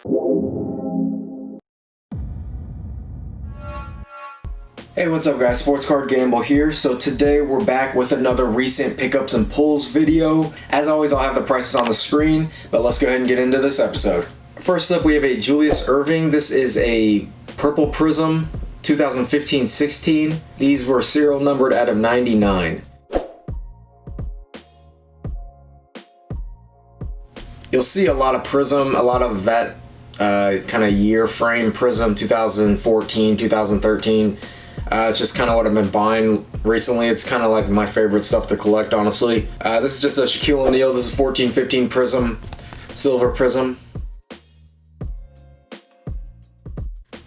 Hey, what's up guys, SportsCardGamble here. So today we're back with another recent pickups and pulls video. As always, I'll have the prices on the screen, but let's go ahead and get into this episode. First up, we have a Julius Erving. This is a purple prism, 2015-16. These were serial numbered out of 99. You'll see a lot of prism, a lot of that kind of year frame prism, 2014, 2013. It's just kind of what I've been buying recently. It's kind of like my favorite stuff to collect, honestly. This is just a Shaquille O'Neal. This is 14-15 prism, silver prism.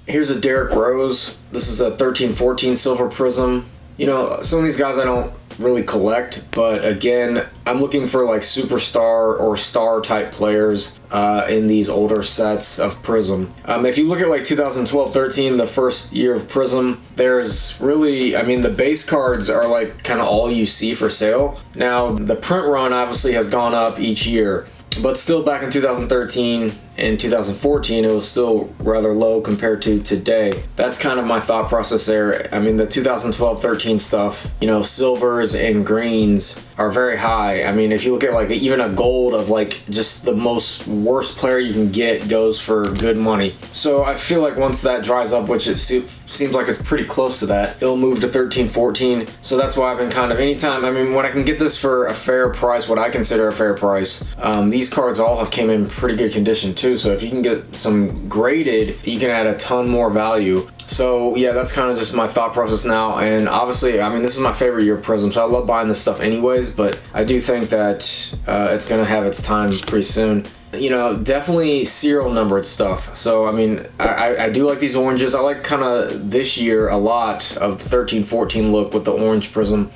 Here's a Derrick Rose. This is a 13-14 silver prism. You know, some of these guys I don't really collect, but again, I'm looking for like superstar or star type players in these older sets of prism. If you look at like 2012-13, the first year of prism, there's really, I mean, the base cards are like kind of all you see for sale. Now the print run obviously has gone up each year, but still back in 2013 and 2014 it was still rather low compared to today. That's kind of my thought process there. I mean, the 2012-13 stuff, you know, silvers and greens are very high. I mean, if you look at like even a gold of like just the most worst player you can get goes for good money. So I feel like once that dries up, which it seems like it's pretty close to that, it'll move to 13-14. So that's why I've been kind of, anytime, I mean, when I can get this for a fair price, what I consider a fair price, these cards all have came in pretty good condition too. So if you can get some graded, you can add a ton more value. So yeah, that's kind of just my thought process now. And obviously, I mean, this is my favorite year of prism, so I love buying this stuff anyways, but I do think that it's gonna have its time pretty soon. You know, definitely serial numbered stuff. So I mean, I do like these oranges. I like kind of this year a lot of the 13-14 look with the orange prism.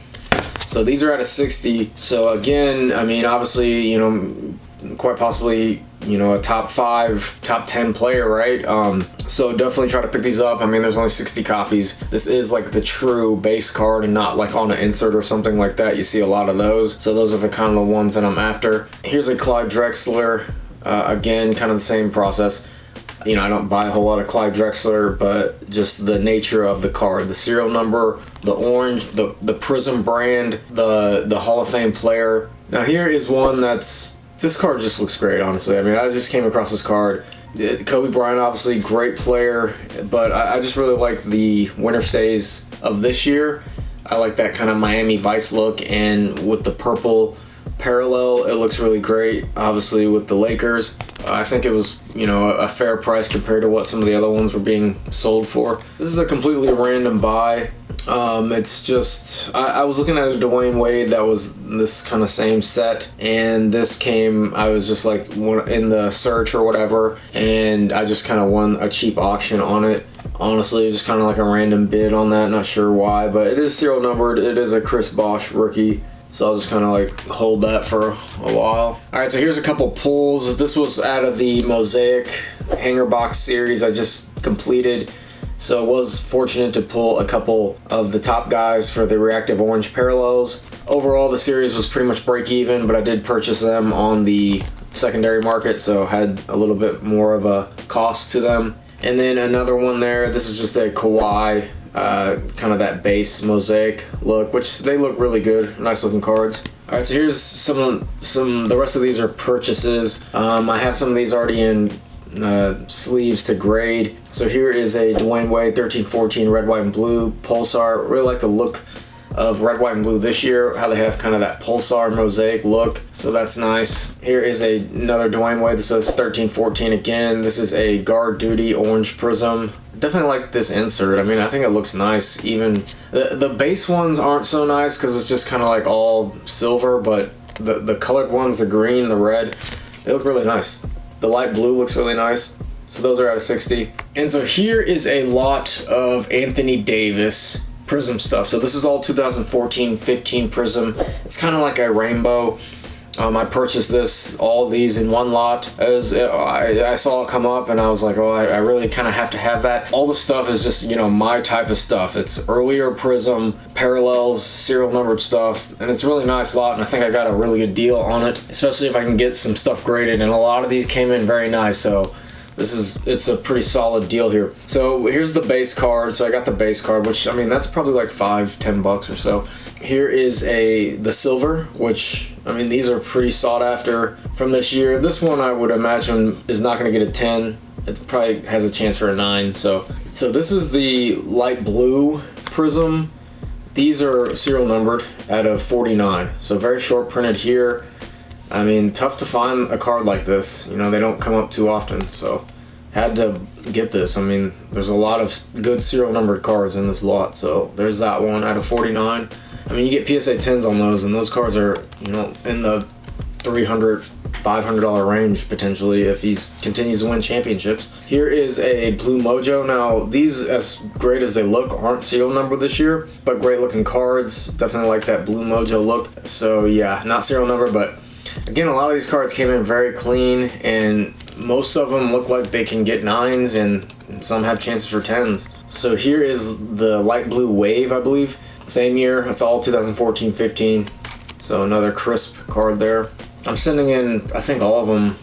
So these are at a 60. So again, I mean, obviously, you know, quite possibly, you know, a top 5, top 10 player, right? So definitely try to pick these up. I mean, there's only 60 copies. This is like the true base card and not like on an insert or something like that. You see a lot of those. So those are the kind of the ones that I'm after. Here's a Clyde Drexler. Again, kind of the same process. You know, I don't buy a whole lot of Clyde Drexler, but just the nature of the card, the serial number, the orange, the prism brand, the Hall of Fame player. Now here is one that's, this card just looks great, honestly. I mean, I just came across this card. Kobe Bryant, obviously, great player, but I just really like the winter stays of this year. I like that kind of Miami Vice look, and with the purple parallel, it looks really great. Obviously, with the Lakers, I think it was, you know, a fair price compared to what some of the other ones were being sold for. This is a completely random buy. It's just, I was looking at a Dwayne Wade that was this kind of same set, and this came, I was just like in the search or whatever, and I just kind of won a cheap auction on it. Honestly, just kind of like a random bid on that, not sure why, but it is serial numbered. It is a Chris Bosh rookie. So I'll just kind of like hold that for a while. All right, so here's a couple pulls. This was out of the Mosaic Hanger Box series I just completed. So I was fortunate to pull a couple of the top guys for the reactive orange parallels. Overall, the series was pretty much break even, but I did purchase them on the secondary market, so had a little bit more of a cost to them. And then another one there, this is just a Kawhi, kind of that base Mosaic look, which they look really good, nice looking cards. All right, so here's the rest of these are purchases. I have some of these already in sleeves to grade. So here is a Dwayne Wade 13-14 red, white, and blue Pulsar. Really like the look of red, white, and blue this year, how they have kind of that Pulsar Mosaic look, so that's nice. Here is another Dwayne Wade. This is 13-14 again. This is a Guard Duty orange prism. Definitely like this insert. I mean, I think it looks nice. Even the base ones aren't so nice because it's just kind of like all silver, but the colored ones, the green, the red, they look really nice. The light blue looks really nice. So those are out of 60. And so here is a lot of Anthony Davis prism stuff. So this is all 2014-15 prism. It's kind of like a rainbow. I purchased all these in one lot. I saw it come up and I was like, oh, I really kind of have to have that. All the stuff is just, you know, my type of stuff. It's earlier prism, parallels, serial numbered stuff, and it's a really nice lot, and I think I got a really good deal on it, especially if I can get some stuff graded, and a lot of these came in very nice, so it's a pretty solid deal here. So here's the base card. So I got the base card, which I mean that's probably like $5-10 or so. Here is the silver, which I mean these are pretty sought after from this year. This one I would imagine is not going to get a 10. It probably has a chance for a 9. So this is the light blue prism. These are serial numbered out of 49. So very short printed here. I mean, tough to find a card like this. You know, they don't come up too often, so had to get this. I mean, there's a lot of good serial numbered cards in this lot, so there's that one out of 49. I mean, you get PSA 10s on those, and those cards are, you know, in the $300, $500 range potentially if he continues to win championships. Here is a Blue Mojo. Now, these, as great as they look, aren't serial numbered this year, but great looking cards. Definitely like that Blue Mojo look. So yeah, not serial number, but again, a lot of these cards came in very clean, and most of them look like they can get 9s, and some have chances for 10s. So here is the light blue Wave, I believe. Same year. It's all 2014-15. So another crisp card there. I'm sending in, I think, all of them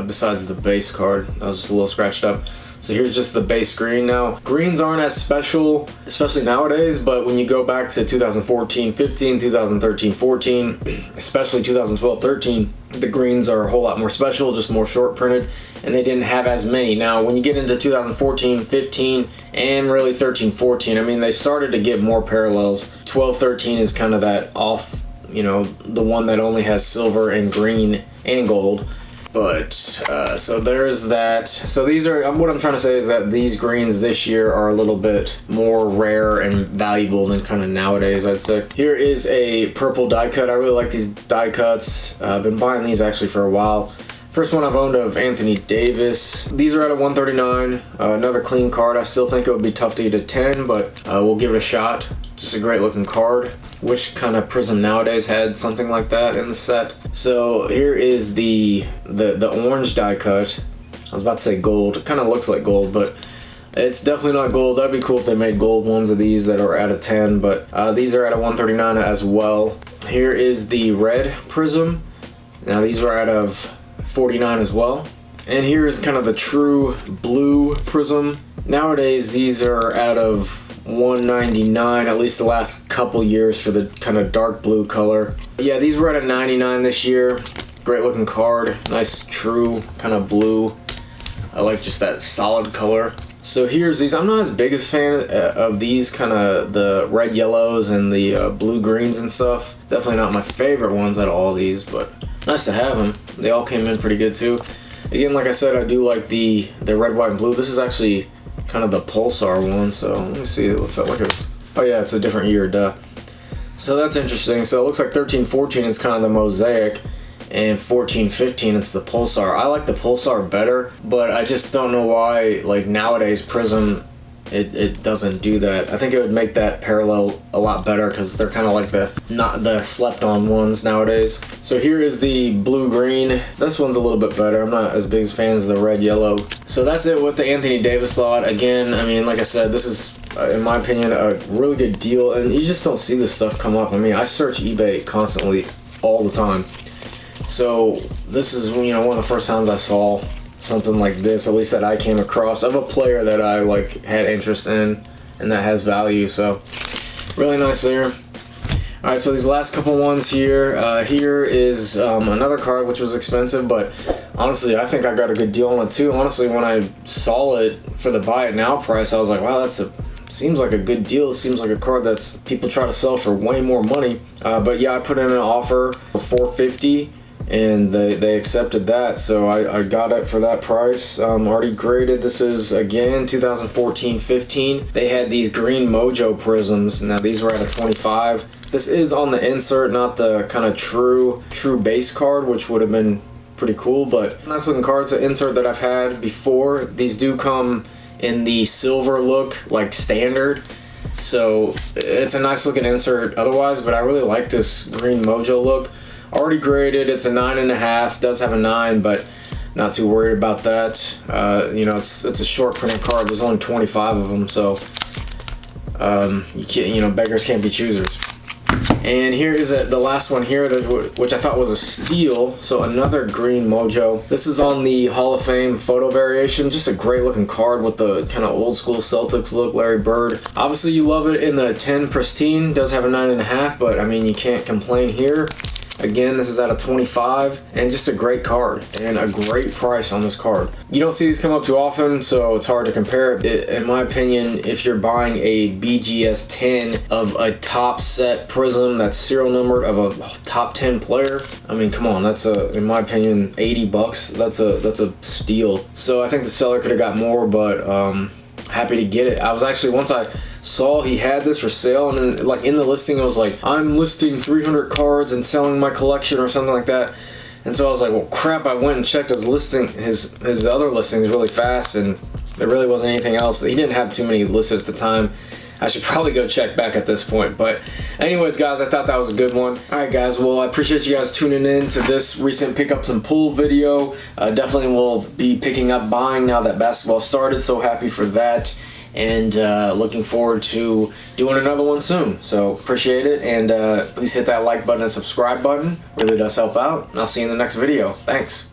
besides the base card. That was just a little scratched up. So here's just the base green now. Greens aren't as special, especially nowadays, but when you go back to 2014-15, 2013-14, especially 2012-13, the greens are a whole lot more special, just more short printed, and they didn't have as many. Now, when you get into 2014-15 and really 13-14, I mean, they started to get more parallels. 12-13 is kind of that off, you know, the one that only has silver and green and gold. But so there's that. So these are, what I'm trying to say is that these greens this year are a little bit more rare and valuable than kind of nowadays, I'd say. Here is a purple die cut. I really like these die cuts. I've been buying these actually for a while. First one I've owned of Anthony Davis. These are at a 139. Another clean card. I still think it would be tough to get a 10, but we'll give it a shot. Just a great looking card. Which kind of prism nowadays had something like that in the set. So here is the orange die cut. I was about to say gold. It kind of looks like gold, but it's definitely not gold. That'd be cool if they made gold ones of these that are at a 10, but these are at a 139 as well. Here is the red prism. Now these are out of 49 as well. And here is kind of the true blue prism. Nowadays these are out of 199, at least the last couple years, for the kind of dark blue color. Yeah, these were at a 99 this year. Great looking card. Nice true kind of blue. I like just that solid color. So here's these. I'm not as big a fan of these kind of the red yellows and the blue greens and stuff. Definitely not my favorite ones out of all these, but nice to have them. They all came in pretty good too. Again, like I said, I do like the red, white, and blue. This is actually kind of the Pulsar one, so let me see what that look is. Oh yeah, it's a different year, duh. So that's interesting. So it looks like 13-14 is kind of the Mosaic, and 14-15 it's the Pulsar. I like the Pulsar better, but I just don't know why, like nowadays Prism, it doesn't do that. I think it would make that parallel a lot better because they're kind of like not the slept on ones nowadays. So here is the blue green. This one's a little bit better. I'm not as big as fans of the red yellow. So that's it with the Anthony Davis lot. Again, I mean, like I said, this is in my opinion a really good deal, and you just don't see this stuff come up. I mean, I search eBay constantly all the time. So this is, you know, one of the first times I saw something like this, at least that I came across, of a player that I like had interest in and that has value. So really nice there. All right, so these last couple ones here. Here is another card which was expensive, but honestly I think I got a good deal on it too. Honestly, when I saw it for the buy it now price, I was like, wow, seems like a good deal. It seems like a card that's people try to sell for way more money. But yeah, I put in an offer for $450. And they accepted that, so I got it for that price. Already graded. This is again 2014-15. They had these green Mojo prisms. Now these were at a 25. This is on the insert, not the kind of true base card, which would have been pretty cool. But nice looking cards. An insert that I've had before. These do come in the silver look, like standard. So it's a nice looking insert otherwise, but I really like this green Mojo look. Already graded, it's a 9.5, does have a 9, but not too worried about that. You know, it's a short printed card. There's only 25 of them, so you can't, you know, beggars can't be choosers. And here is the last one here, which I thought was a steal. So another green Mojo. This is on the Hall of Fame photo variation. Just a great looking card with the kind of old school Celtics look, Larry Bird. Obviously you love it in the 10 pristine. Does have a 9.5, but I mean, you can't complain here. Again, this is out of 25, and just a great card and a great price on this card. You don't see these come up too often, so it's hard to compare. In my opinion, if you're buying a BGS 10 of a top set prism that's serial numbered of a top 10 player, I mean, come on, that's in my opinion, 80 bucks. That's a steal. So I think the seller could have got more, but happy to get it. I was actually, once I saw he had this for sale, and then like in the listing it was like, I'm listing 300 cards and selling my collection or something like that. And so I was like, well crap, I went and checked his listing, his other listings really fast, and there really wasn't anything else. He didn't have too many listed at the time. I should probably go check back at this point. But anyways, guys, I thought that was a good one. Alright guys, well I appreciate you guys tuning in to this recent pickups and pull video. Definitely will be picking up buying now that basketball started, so happy for that. And looking forward to doing another one soon. So appreciate it, and please hit that like button and subscribe button. Really does help out, and I'll see you in the next video. Thanks.